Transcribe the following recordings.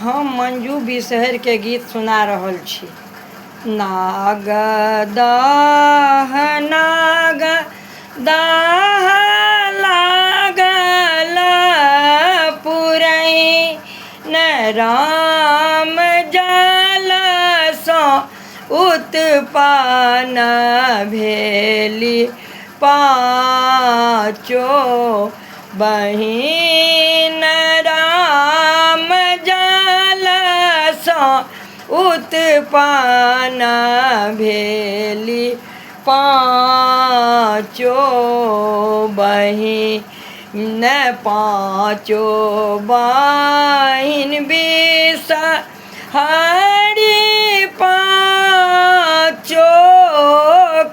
हम मंजू बिसहर के गीत सुना रहल छी। नाग दाह नाग दाह लागल पुरई न राम जल सँ उत्पन्न भेली पाँचो बहिन राम जल सँ उत्पन्न भेली पाँचो बहिन पाँचो बहिन बिसहरी पाँचो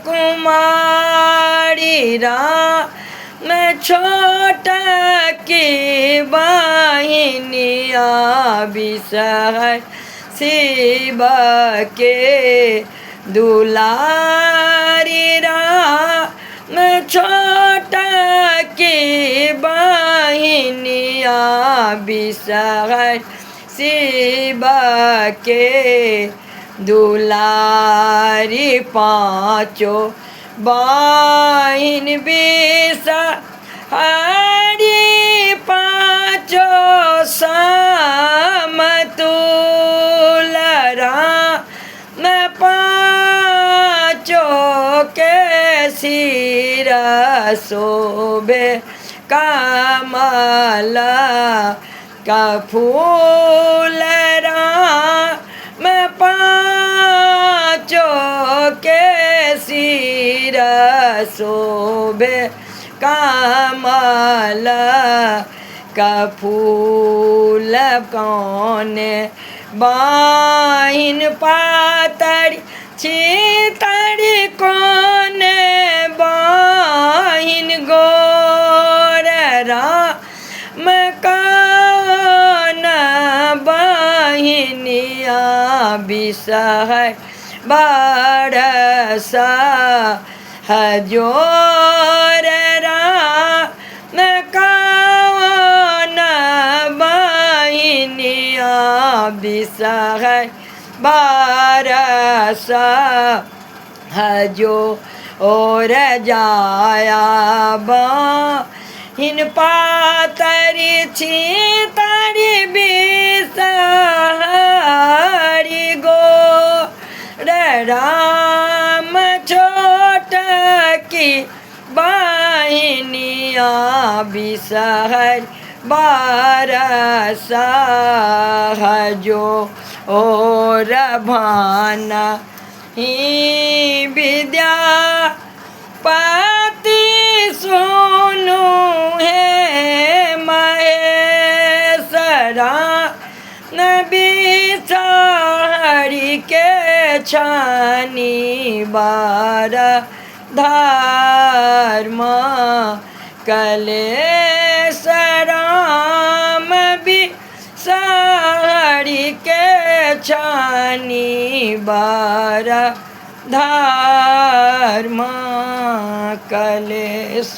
कुमारी राम छोट की बहिनिया बिसहर शिव के दुलारी राम छोट की बहिनिया बिसहर शिव के दुलारी पाँचो बहिन बिसहरी पाँचो समतुल राम पाँचो के सिर शोभे कमल का फूल राम पाँचो के सिर शोभे कमल का फूल कौने बहिन पातरी छितरी कौने बहिन गोर राम कौन बहिनिया बिसहर बरस हजोर राम कौन बहिनिया बिसहर बरस हजो और जाया बहिन पातरी छितरी बिसहरी गोर राम छोट की बहिनिया बिसहर बरस हजो और भाना ही विद्यापति सुनु है महेशरा न बिसहरी के छानी बार धर्म कलेश राम बिसहरी के छानी बार धर्म कलेश।